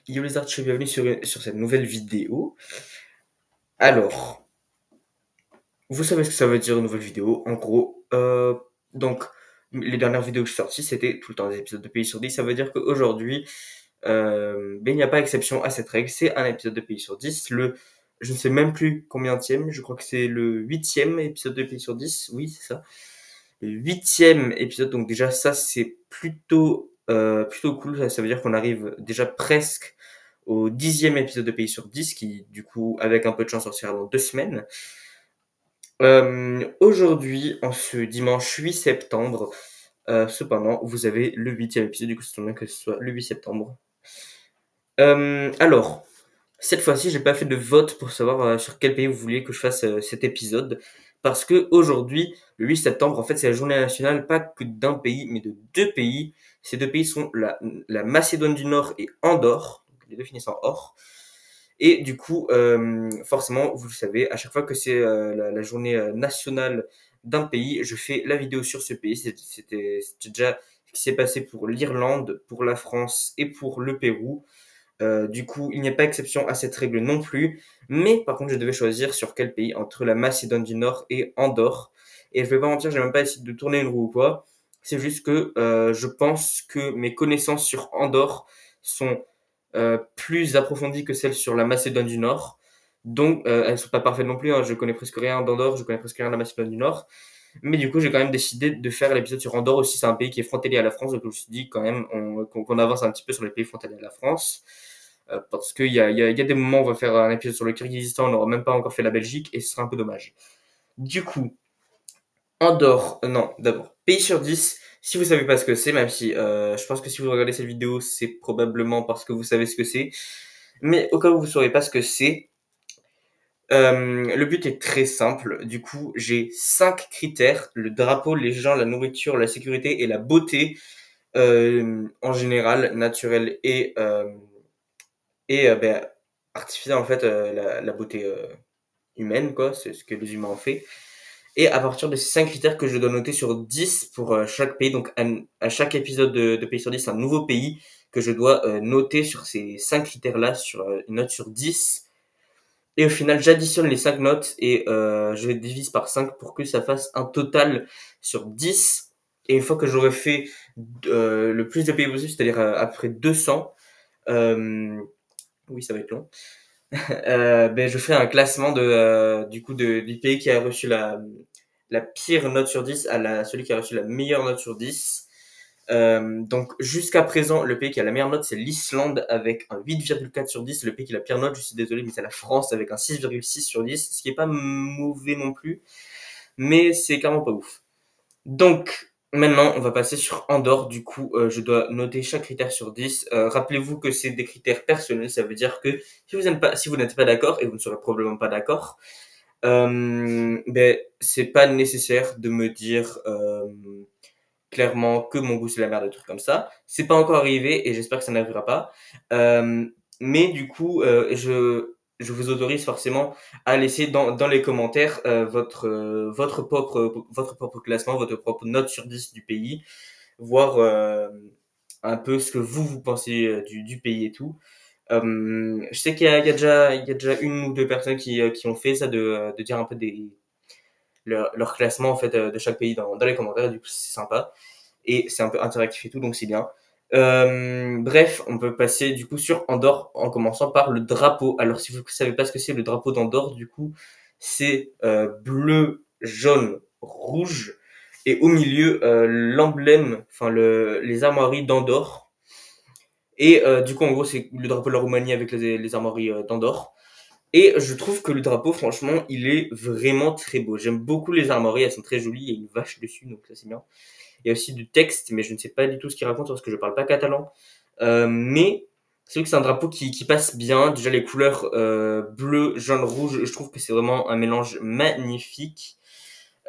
Yo les archers, bienvenue sur cette nouvelle vidéo. Alors, vous savez ce que ça veut dire une nouvelle vidéo. En gros, donc, les dernières vidéos que je suis sorties, c'était tout le temps des épisodes de Pays sur 10. Ça veut dire qu'aujourd'hui, ben, il n'y a pas exception à cette règle. C'est un épisode de Pays sur 10. Je ne sais même plus combienième, je crois que c'est le huitième épisode de Pays sur 10. Oui, c'est ça. Le huitième épisode, donc déjà ça c'est plutôt cool. Ça veut dire qu'on arrive déjà presque au dixième épisode de Pays sur 10, qui du coup avec un peu de chance sortira dans 2 semaines. Aujourd'hui, en ce dimanche 8 septembre, cependant, vous avez le huitième épisode, du coup c'est bien que ce soit le 8 septembre. Alors, cette fois-ci, j'ai pas fait de vote pour savoir sur quel pays vous vouliez que je fasse cet épisode, parce que aujourd'hui, le 8 septembre, en fait, c'est la journée nationale pas que d'un pays, mais de deux pays. Ces deux pays sont la Macédoine du Nord et Andorre, donc les deux finissent en or. Et du coup, forcément, vous le savez, à chaque fois que c'est la journée nationale d'un pays, je fais la vidéo sur ce pays. C'était déjà ce qui s'est passé pour l'Irlande, pour la France et pour le Pérou. Du coup, il n'y a pas exception à cette règle non plus. Mais par contre, je devais choisir sur quel pays entre la Macédoine du Nord et Andorre. Et je vais pas mentir, j'ai même pas essayé de tourner une roue ou quoi. C'est juste que je pense que mes connaissances sur Andorre sont plus approfondies que celles sur la Macédoine du Nord. Donc, elles sont pas parfaites non plus, hein. Je connais presque rien d'Andorre, je connais presque rien de la Macédoine du Nord. Mais du coup, j'ai quand même décidé de faire l'épisode sur Andorre aussi. C'est un pays qui est frontalier à la France, donc je me suis dit quand même qu'on avance un petit peu sur les pays frontaliers à la France. Parce qu'il y a des moments où on va faire un épisode sur le Kyrgyzstan, on n'aura même pas encore fait la Belgique, et ce sera un peu dommage. Du coup, Andorre, non, d'abord, pays sur 10, si vous savez pas ce que c'est, même si je pense que si vous regardez cette vidéo, c'est probablement parce que vous savez ce que c'est, mais au cas où vous saurez pas ce que c'est, le but est très simple. Du coup, j'ai 5 critères: le drapeau, les gens, la nourriture, la sécurité et la beauté, en général, naturelle et ben, artificielle en fait, la beauté humaine, quoi, c'est ce que les humains ont fait. Et à partir de ces 5 critères que je dois noter sur 10 pour chaque pays, donc à chaque épisode de Pays sur 10, un nouveau pays que je dois noter sur ces 5 critères-là, sur une note sur 10. Et au final, j'additionne les 5 notes et je les divise par 5 pour que ça fasse un total sur 10. Et une fois que j'aurai fait le plus de pays possible, c'est-à-dire après 200, oui, ça va être long, ben, je ferai un classement du pays qui a reçu la pire note sur 10 à celui qui a reçu la meilleure note sur 10. Donc jusqu'à présent, le pays qui a la meilleure note, c'est l'Islande avec un 8,4 sur 10. Le pays qui a la pire note, je suis désolé, mais c'est la France avec un 6,6 sur 10, ce qui est pas mauvais non plus, mais c'est carrément pas ouf. Donc maintenant, on va passer sur Andorre. Du coup, je dois noter chaque critère sur 10. Rappelez-vous que c'est des critères personnels, ça veut dire que si vous n'êtes pas d'accord, et vous ne serez probablement pas d'accord, ben c'est pas nécessaire de me dire clairement que mon goût c'est la merde, des trucs comme ça. C'est pas encore arrivé et j'espère que ça n'arrivera pas. Euh, mais du coup, je vous autorise forcément à laisser dans les commentaires votre propre classement, votre propre note sur 10 du pays, voir un peu ce que vous pensez du pays et tout. Je sais qu'il y a déjà une ou deux personnes qui ont fait ça, de dire un peu leur classement en fait de chaque pays dans les commentaires. Du coup, c'est sympa et c'est un peu interactif et tout, donc c'est bien. Bref, on peut passer du coup sur Andorre en commençant par le drapeau. Alors si vous ne savez pas ce que c'est le drapeau d'Andorre, du coup, c'est bleu, jaune, rouge et au milieu l'emblème, enfin les armoiries d'Andorre. Et du coup, en gros, c'est le drapeau de la Roumanie avec les armoiries d'Andorre. Et je trouve que le drapeau, franchement, il est vraiment très beau. J'aime beaucoup les armoiries, elles sont très jolies, il y a une vache dessus, donc ça c'est bien. Il y a aussi du texte, mais je ne sais pas du tout ce qu'il raconte parce que je parle pas catalan. Mais c'est vrai que c'est un drapeau qui passe bien. Déjà les couleurs bleu, jaune, rouge, je trouve que c'est vraiment un mélange magnifique.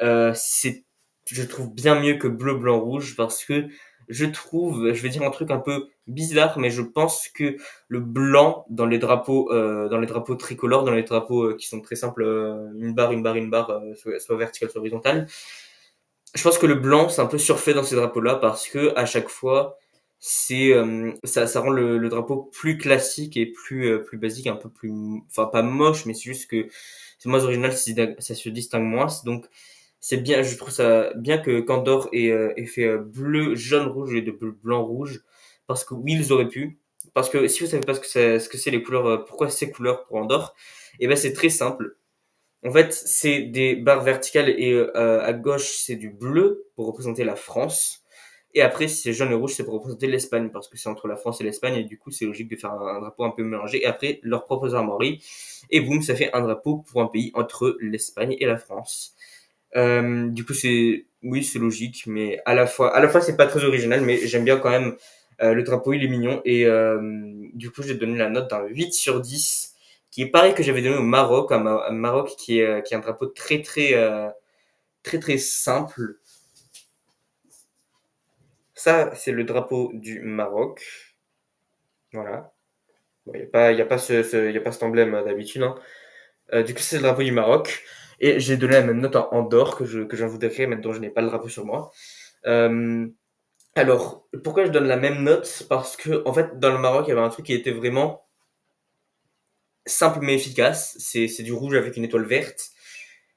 Je trouve bien mieux que bleu, blanc, rouge parce que je vais dire un truc un peu bizarre, mais je pense que le blanc dans les drapeaux tricolores, dans les drapeaux qui sont très simples, une barre, une barre, une barre, soit verticale, soit horizontale, je pense que le blanc, c'est un peu surfait dans ces drapeaux-là parce que à chaque fois, ça rend le drapeau plus classique et plus basique, un peu plus, enfin pas moche, mais c'est juste que c'est moins original, ça se distingue moins. Donc c'est bien, je trouve ça bien que Candor ait fait bleu, jaune, rouge et de bleu, blanc, rouge, parce que oui, ils auraient pu. Parce que si vous savez pas ce que c'est les couleurs, pourquoi ces couleurs pour Andorre, et ben c'est très simple. En fait, c'est des barres verticales et à gauche, c'est du bleu pour représenter la France. Et après, si c'est jaune et rouge, c'est pour représenter l'Espagne, parce que c'est entre la France et l'Espagne, et du coup, c'est logique de faire un drapeau un peu mélangé. Et après, leurs propres armoiries. Et boum, ça fait un drapeau pour un pays entre l'Espagne et la France. Du coup, oui, c'est logique, mais à la fois, c'est pas très original, mais j'aime bien quand même. Le drapeau, il est mignon, et du coup, j'ai donné la note d'un 8 sur 10, qui est pareil que j'avais donné au Maroc, un Maroc qui est un drapeau très simple. Ça, c'est le drapeau du Maroc. Voilà. Bon, y a pas y a pas cet emblème d'habitude, hein. Du coup, c'est le drapeau du Maroc. Et j'ai donné la même note en Andorre que je viens de vous décrire, mais dont je n'ai pas le drapeau sur moi. Euh, alors, pourquoi je donne la même note? Parce que, en fait, dans le Maroc, il y avait un truc qui était vraiment simple mais efficace. C'est du rouge avec une étoile verte.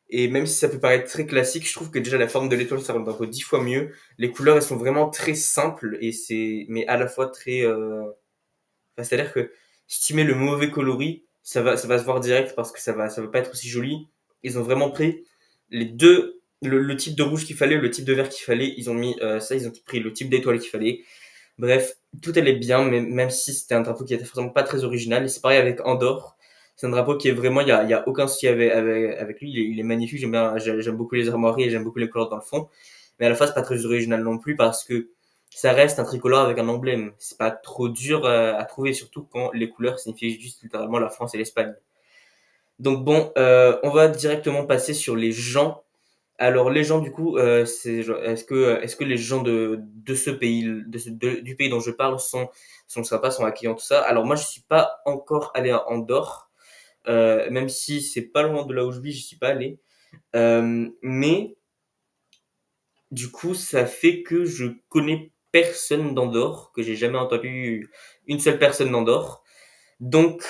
Et même si ça peut paraître très classique, je trouve que déjà la forme de l'étoile, ça rend le drapeau 10 fois mieux. Les couleurs, elles sont vraiment très simples mais à la fois très, enfin, c'est-à-dire que si tu mets le mauvais coloris, ça va se voir direct parce que ça va pas être aussi joli. Ils ont vraiment pris le type de rouge qu'il fallait, le type de vert qu'il fallait. Ils ont mis ça, ils ont pris le type d'étoile qu'il fallait. Bref, tout allait bien, mais même si c'était un drapeau qui était forcément pas très original. Et c'est pareil avec Andorre. C'est un drapeau qui est vraiment, il y a aucun souci avec lui. Il est magnifique. J'aime beaucoup les armoiries et j'aime beaucoup les couleurs dans le fond. Mais à la fois, c'est pas très original non plus parce que ça reste un tricolore avec un emblème. C'est pas trop dur à trouver, surtout quand les couleurs signifient juste littéralement la France et l'Espagne. Donc bon, on va directement passer sur les gens. Alors les gens du coup, est-ce que les gens de ce pays, du pays dont je parle sont sympas, sont accueillants, tout ça. Alors moi je suis pas encore allé à Andorre, même si c'est pas loin de là où je vis, je suis pas allé. Mais du coup, ça fait que je connais personne d'Andorre, que j'ai jamais entendu une seule personne d'Andorre. Donc,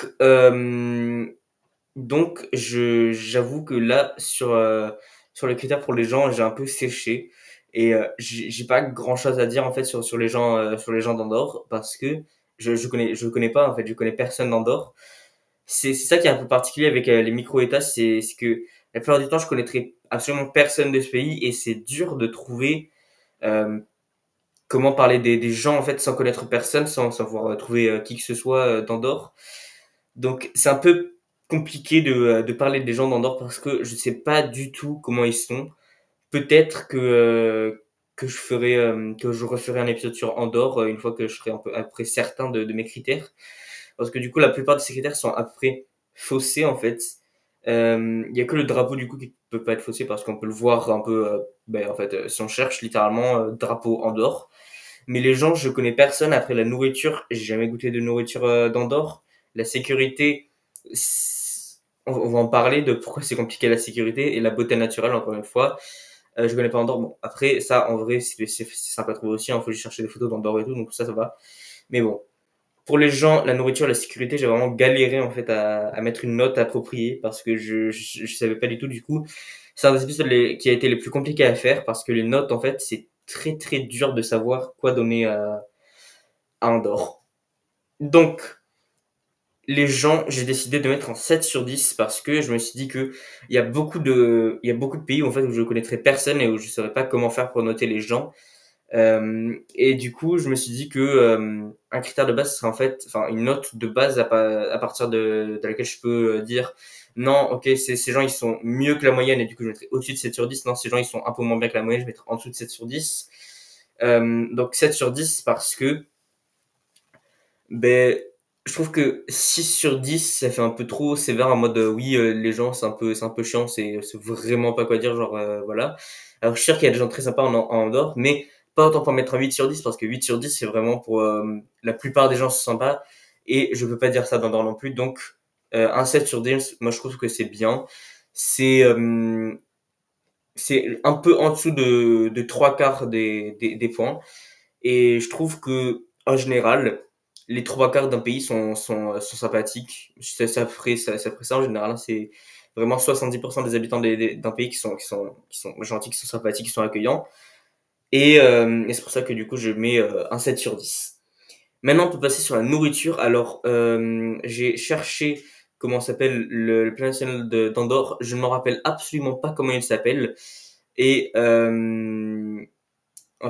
j'avoue que là, sur les critères pour les gens, j'ai un peu séché. Et j'ai pas grand-chose à dire en fait sur les gens d'Andorre parce que je connais pas en fait, je connais personne d'Andorre. C'est ça qui est un peu particulier avec les micro-États, c'est que la plupart du temps, je connaîtrai absolument personne de ce pays et c'est dur de trouver euh, comment parler des gens en fait sans connaître personne, sans savoir trouver qui que ce soit d'Andorre. Donc c'est un peu compliqué de parler des gens d'Andorre parce que je sais pas du tout comment ils sont. Peut-être que je referai un épisode sur Andorre une fois que je serai un peu après certain de mes critères. Parce que du coup la plupart de ces critères sont après faussés en fait. Il y a que le drapeau du coup qui peut pas être faussé parce qu'on peut le voir un peu en fait si on cherche littéralement drapeau Andorre. Mais les gens, je connais personne. Après la nourriture, j'ai jamais goûté de nourriture d'Andorre. La sécurité, on va en parler de pourquoi c'est compliqué la sécurité et la beauté naturelle encore une fois. Je connais pas Andorre. Bon, après ça, en vrai, c'est sympa à trouver aussi. Il faut juste chercher des photos d'Andorre et tout, donc ça va. Mais bon, pour les gens, la nourriture, la sécurité, j'ai vraiment galéré en fait à mettre une note appropriée parce que je savais pas du tout. Du coup, c'est un des épisodes qui a été les plus compliqués à faire parce que les notes, en fait, c'est très dur de savoir quoi donner à Andorre. Donc, les gens, j'ai décidé de mettre un 7 sur 10 parce que je me suis dit que il y a beaucoup de pays en fait où je connaîtrais personne et où je saurais pas comment faire pour noter les gens. Et du coup, je me suis dit que un critère de base serait en fait, enfin une note de base à partir de laquelle je peux dire non, ok, ces gens ils sont mieux que la moyenne et du coup je mettrai au-dessus de 7 sur 10. Non, ces gens ils sont un peu moins bien que la moyenne, je mettrai en dessous de 7 sur 10. Donc 7 sur 10 parce que ben je trouve que 6 sur 10 ça fait un peu trop sévère en mode oui les gens c'est un peu chiant, c'est vraiment pas quoi dire genre voilà. Alors je suis sûr qu'il y a des gens très sympas en Andorre mais pas autant pour mettre un 8 sur 10 parce que 8 sur 10 c'est vraiment pour la plupart des gens sont sympas et je peux pas dire ça d'Andorre non plus donc un 7 sur 10 moi je trouve que c'est bien. C'est c'est un peu en dessous de trois quarts des points et je trouve que en général, les trois quarts d'un pays sont sympathiques. Ça ferait ça en général, hein. C'est vraiment 70% des habitants d'un pays qui sont gentils, qui sont sympathiques, qui sont accueillants. Et c'est pour ça que du coup, je mets un 7 sur 10. Maintenant, on peut passer sur la nourriture. Alors, j'ai cherché comment s'appelle le plat national d'Andorre. Je ne me rappelle absolument pas comment il s'appelle. Et en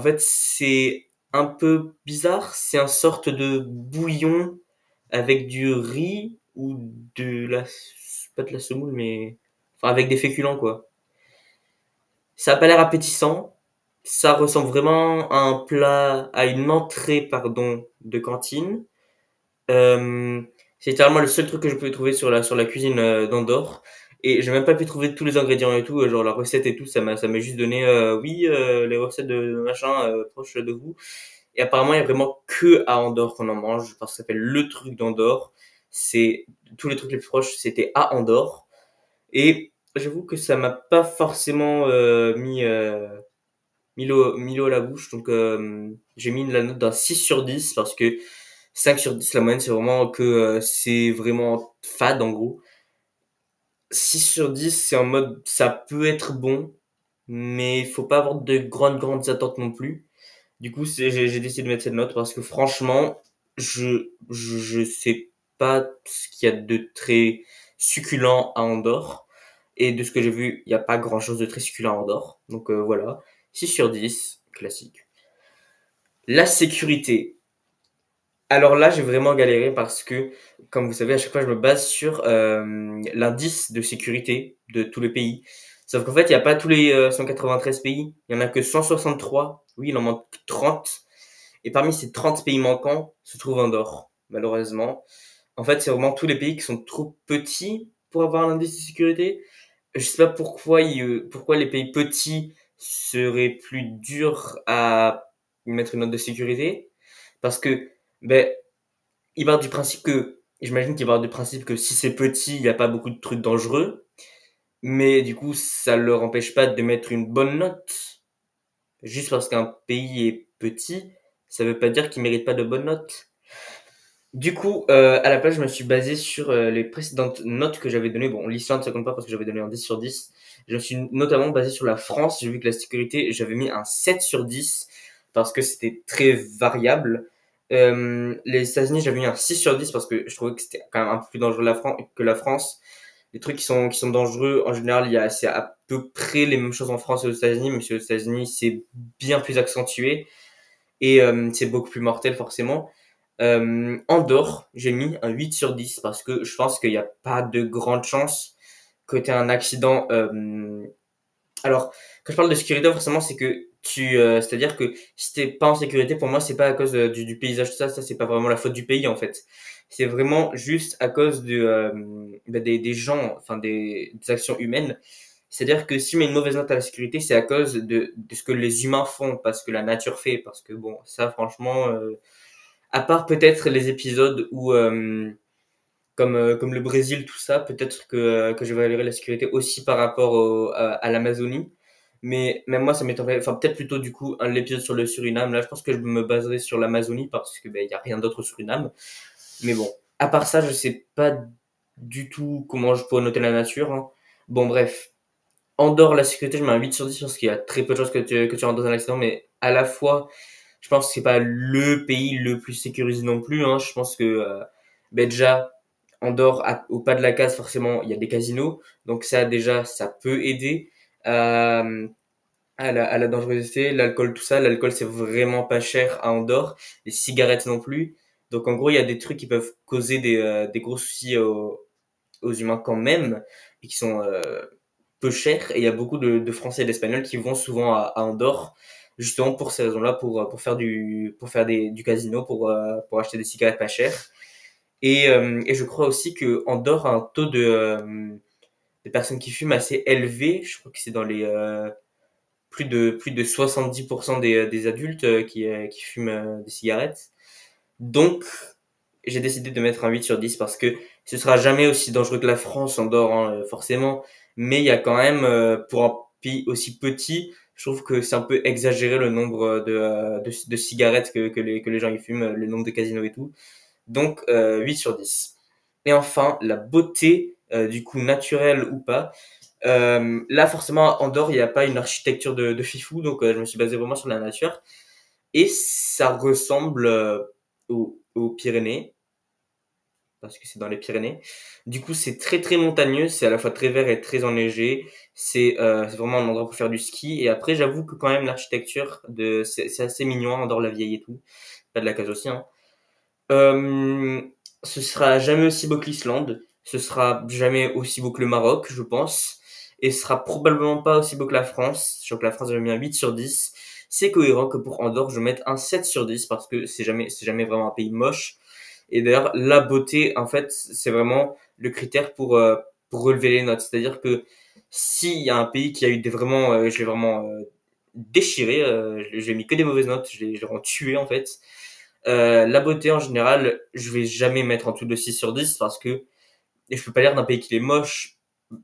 fait, c'est un peu bizarre. C'est une sorte de bouillon avec du riz ou pas de la semoule, mais enfin avec des féculents quoi. Ça a pas l'air appétissant. Ça ressemble vraiment à un plat, à une entrée, pardon, de cantine. Euh, c'est littéralement le seul truc que je peux trouver sur la cuisine d'Andorre. Et j'ai même pas pu trouver tous les ingrédients et tout, genre la recette et tout, ça m'a juste donné, oui, les recettes de machin proches de vous. Et apparemment, il y a vraiment que à Andorre qu'on en mange, parce que ça s'appelle le truc d'Andorre. C'est tous les trucs les plus proches, c'était à Andorre. Et j'avoue que ça m'a pas forcément mis l'eau à la bouche. Donc j'ai mis la note d'un 6 sur 10 parce que 5 sur 10 la moyenne, c'est vraiment que c'est vraiment fade en gros. 6 sur 10 c'est en mode ça peut être bon, mais il faut pas avoir de grandes attentes non plus. Du coup, j'ai décidé de mettre cette note parce que franchement, je sais pas ce qu'il y a de très succulent à Andorre. Et de ce que j'ai vu, il n'y a pas grand chose de très succulent à Andorre. Donc voilà, 6 sur 10, classique. La sécurité. Alors là, j'ai vraiment galéré parce que, comme vous savez, à chaque fois, je me base sur l'indice de sécurité de tous les pays. Sauf qu'en fait, il n'y a pas tous les 193 pays. Il y en a que 163. Oui, il en manque 30. Et parmi ces 30 pays manquants se trouve Andorre, malheureusement. En fait, c'est vraiment tous les pays qui sont trop petits pour avoir un indice de sécurité. Je sais pas pourquoi les pays petits seraient plus durs à mettre une note de sécurité. Parce que, ben, j'imagine qu'il part du principe que si c'est petit, il n'y a pas beaucoup de trucs dangereux. Mais du coup, ça leur empêche pas de mettre une bonne note. Juste parce qu'un pays est petit, ça veut pas dire qu'il mérite pas de bonnes notes. Du coup, à la place, je me suis basé sur les précédentes notes que j'avais données. Bon, l'histoire ne se compte pas parce que j'avais donné un 10 sur 10. Je me suis notamment basé sur la France. J'ai vu que la sécurité, j'avais mis un 7 sur 10 parce que c'était très variable. Les États-Unis, j'avais mis un 6 sur 10 parce que je trouvais que c'était quand même un peu plus dangereux que la France. Les trucs qui sont dangereux, en général, c'est à peu près les mêmes choses en France et aux États-Unis, mais aux États-Unis, c'est bien plus accentué et c'est beaucoup plus mortel forcément. Andorre, j'ai mis un 8 sur 10 parce que je pense qu'il n'y a pas de grande chance que tu aies un accident. Alors, quand je parle de sécurité, forcément, c'est que c'est-à-dire que si t'es pas en sécurité, pour moi, c'est pas à cause du paysage, tout ça, ça c'est pas vraiment la faute du pays en fait. C'est vraiment juste à cause des gens, enfin des actions humaines. C'est-à-dire que si on met une mauvaise note à la sécurité, c'est à cause de ce que les humains font, pas ce que la nature fait, parce que bon, ça franchement, à part peut-être les épisodes où comme le Brésil, tout ça, peut-être que je vais améliorer la sécurité aussi par rapport à l'Amazonie. Mais même moi, ça m'étonnerait, enfin peut-être plutôt du coup l'épisode sur le Suriname. Là, je pense que je me baserai sur l'Amazonie parce que il y a rien d'autre au Suriname. Mais bon, à part ça, je sais pas du tout comment je pourrais noter la nature, hein. Bon bref, Andorre, la sécurité, je mets un 8 sur 10 parce qu'il y a très peu de chances que tu rentres dans un accident, mais à la fois, je pense que c'est pas le pays le plus sécurisé non plus, hein. Je pense que déjà Andorre, au pas de la case, forcément, il y a des casinos. Donc ça, déjà, ça peut aider euh, à la dangerosité, l'alcool, tout ça. L'alcool, c'est vraiment pas cher à Andorre. Les cigarettes non plus. Donc en gros, il y a des trucs qui peuvent causer des gros soucis aux humains quand même, et qui sont peu chers. Et il y a beaucoup de Français et d'Espagnols qui vont souvent à Andorre, justement pour ces raisons-là, pour faire du casino, pour acheter des cigarettes pas chères. Et je crois aussi que Andorre a un taux de personnes qui fument assez élevé. Je crois que c'est dans les plus de 70% des adultes qui fument des cigarettes. Donc, j'ai décidé de mettre un 8 sur 10 parce que ce sera jamais aussi dangereux que la France, Andorre, hein, forcément. Mais il y a quand même, pour un pays aussi petit, Je trouve que c'est un peu exagéré le nombre de cigarettes que les gens y fument, le nombre de casinos et tout. Donc 8 sur 10. Et enfin, la beauté, du coup naturelle ou pas. Là, forcément, à Andorre, il n'y a pas une architecture de fifou, donc je me suis basé vraiment sur la nature. Et ça ressemble aux Pyrénées, parce que c'est dans les Pyrénées. Du coup, c'est très très montagneux, c'est à la fois très vert et très enneigé. C'est vraiment un endroit pour faire du ski. Et après, j'avoue que quand même l'architecture c'est assez mignon, Andorre la Vieille et tout. Pas de la case aussi, hein. Euh, Ce sera jamais aussi beau que l'Islande. Ce sera jamais aussi beau que le Maroc, je pense. Et ce sera probablement pas aussi beau que la France. Je crois que la France, j'avais mis un 8 sur 10. C'est cohérent que pour Andorre, je mette un 7 sur 10 parce que c'est jamais vraiment un pays moche. Et d'ailleurs, la beauté, en fait, c'est vraiment le critère pour relever les notes. C'est-à-dire que s'il y a un pays qui a eu vraiment, je l'ai vraiment déchiré, je l'ai mis que des mauvaises notes, je l'ai vraiment tué en fait. La beauté en général, je vais jamais mettre en dessous de 6 sur 10 parce que, et je peux pas dire d'un pays qui est moche.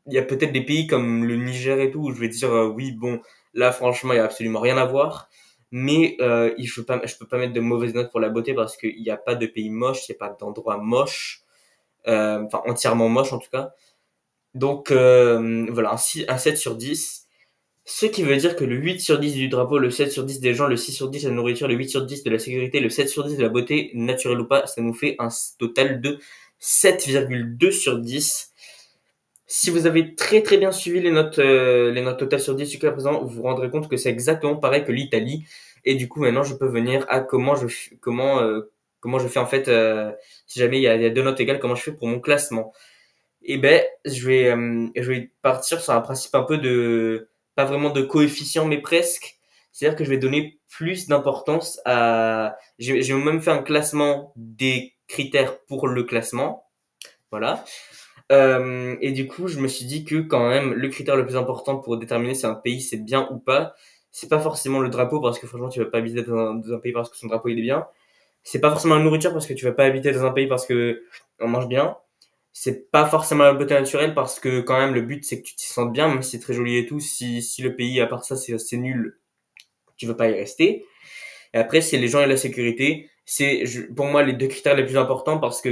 Il y a peut-être des pays comme le Niger et tout où je vais dire oui bon là franchement il y a absolument rien à voir. Mais je peux pas mettre de mauvaises notes pour la beauté parce qu'il n'y a pas de pays moche, il n'y a pas d'endroit moche, enfin entièrement moche en tout cas. Donc voilà, un 7 sur 10. Ce qui veut dire que le 8 sur 10 du drapeau, le 7 sur 10 des gens, le 6 sur 10 de la nourriture, le 8 sur 10 de la sécurité, le 7 sur 10 de la beauté, naturelle ou pas, ça nous fait un total de 7,2 sur 10. Si vous avez très très bien suivi les notes totales sur 10 jusqu'à présent, vous vous rendrez compte que c'est exactement pareil que l'Italie. Et du coup, maintenant, je peux venir à comment je fais en fait, si jamais il y a deux notes égales, comment je fais pour mon classement. Et ben, je vais partir sur un principe un peu de, pas vraiment de coefficient, mais presque. C'est-à-dire que je vais donner plus d'importance à, j'ai même fait un classement des critères pour le classement. Voilà. Et du coup, je me suis dit que quand même, le critère le plus important pour déterminer si un pays c'est bien ou pas, c'est pas forcément le drapeau, parce que franchement, tu vas pas habiter dans un pays parce que son drapeau il est bien. C'est pas forcément la nourriture, parce que tu vas pas habiter dans un pays parce que on mange bien. C'est pas forcément la beauté naturelle, parce que quand même, le but c'est que tu t'y sentes bien, même si c'est très joli et tout. Si le pays, à part ça, c'est nul, tu veux pas y rester. Et après, c'est les gens et la sécurité. Pour moi, les deux critères les plus importants, parce que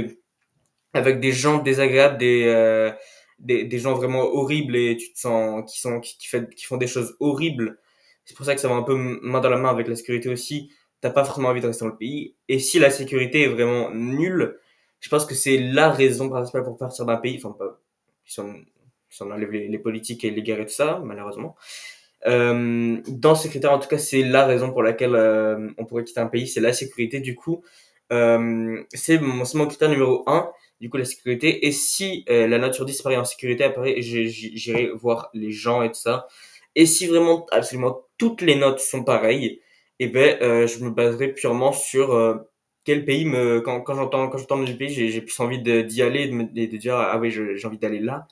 avec des gens désagréables, des gens vraiment horribles et tu te sens qui font des choses horribles. C'est pour ça que ça va un peu main dans la main avec la sécurité aussi. T'as pas forcément envie de rester dans le pays. Et si la sécurité est vraiment nulle, je pense que c'est la raison principale pour partir d'un pays. Enfin, pas, si on enlève les politiques et les guerres et tout ça, malheureusement. Dans ces critères, en tout cas, c'est la raison pour laquelle on pourrait quitter un pays, c'est la sécurité. Du coup, c'est mon critère numéro un, du coup, la sécurité. Et si la nature disparaît en sécurité apparaît, j'irai voir les gens et tout ça. Et si vraiment, absolument toutes les notes sont pareilles, eh ben, je me baserai purement sur quel pays quand j'entends le pays, j'ai plus envie d'y aller et de dire, ah oui, j'ai envie d'aller là.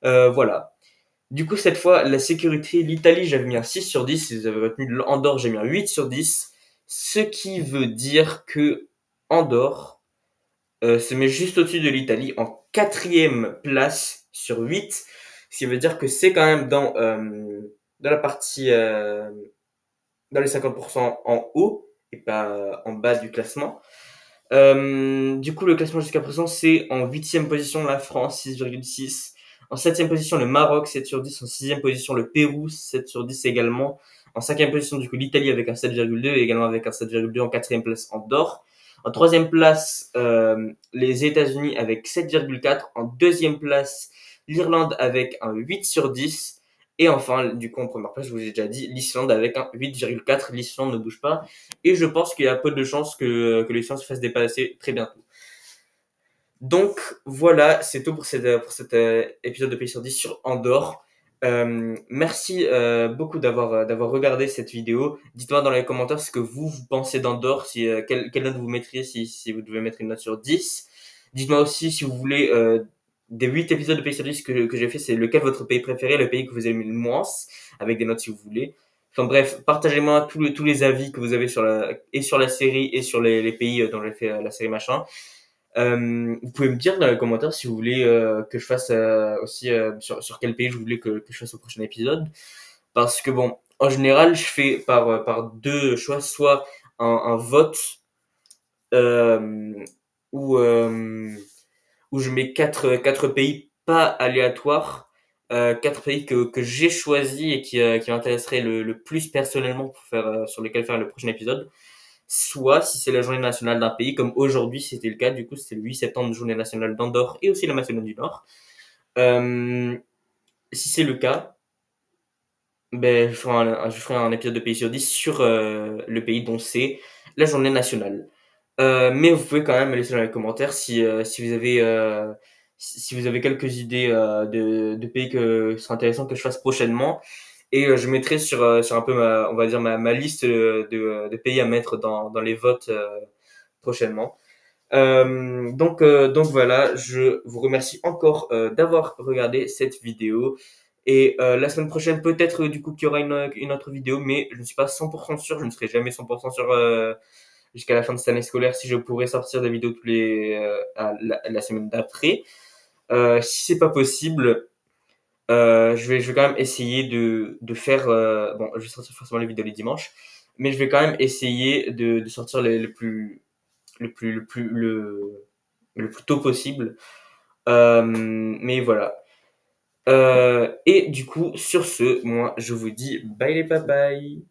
Voilà. Du coup, cette fois, la sécurité, l'Italie, j'avais mis un 6 sur 10. Si vous avez retenu Andorre, j'ai mis un 8 sur 10. Ce qui veut dire que Andorre se met juste au-dessus de l'Italie en quatrième place sur 8. Ce qui veut dire que c'est quand même dans la partie, dans les 50% en haut et pas en bas du classement. Du coup, le classement jusqu'à présent, c'est en huitième position la France, 6,6. En septième position, le Maroc, 7 sur 10. En sixième position, le Pérou, 7 sur 10 également. En cinquième position, du coup, l'Italie avec un 7,2 et également avec un 7,2. En quatrième place, Andorre. En troisième place, les États-Unis avec 7,4. En deuxième place, l'Irlande avec un 8 sur 10. Et enfin, du coup, en première place, je vous ai déjà dit, l'Islande avec un 8,4. L'Islande ne bouge pas. Et je pense qu'il y a peu de chances que l'Islande se fasse dépasser très bientôt. Donc voilà, c'est tout pour cet épisode de Pays sur 10 sur Andorre. Merci beaucoup d'avoir regardé cette vidéo. Dites-moi dans les commentaires ce que vous pensez d'Andorre, quelle note vous mettriez si vous devez mettre une note sur 10. Dites-moi aussi si vous voulez des 8 épisodes de Pays sur 10 que j'ai fait, c'est lequel votre pays préféré, le pays que vous aimez le moins, avec des notes si vous voulez. Enfin bref, partagez-moi tous les avis que vous avez sur la série et sur les pays dont j'ai fait la série machin. Vous pouvez me dire dans les commentaires si vous voulez que je fasse aussi sur quel pays je voulais que je fasse au prochain épisode. Parce que bon, En général, je fais par deux choix, soit un vote euh, où, euh, où je mets quatre pays pas aléatoires, quatre pays que j'ai choisis et qui m'intéresseraient le plus personnellement pour faire, sur lesquels faire le prochain épisode. Soit si c'est la journée nationale d'un pays, comme aujourd'hui c'était le cas, du coup c'était le 8 septembre, journée nationale d'Andorre et aussi la Macédoine du Nord. Euh, Si c'est le cas, ben, je ferai un épisode de Pays sur 10 sur le pays dont c'est la journée nationale. Mais vous pouvez quand même me laisser dans les commentaires si vous avez si vous avez quelques idées de pays que ce serait intéressant que je fasse prochainement. Et je mettrai sur un peu on va dire ma liste de pays à mettre dans les votes prochainement. Donc voilà, je vous remercie encore d'avoir regardé cette vidéo. Et la semaine prochaine, peut-être du coup qu'il y aura une autre vidéo, mais je ne suis pas 100% sûr, je ne serai jamais 100% sûr jusqu'à la fin de cette année scolaire si je pourrais sortir des vidéos tous les la semaine d'après. Si c'est pas possible, je vais quand même essayer de faire bon, je vais sortir forcément les vidéos les dimanches, mais je vais quand même essayer de sortir le plus tôt possible. Mais voilà. Et du coup, sur ce, moi, je vous dis bye les papayes.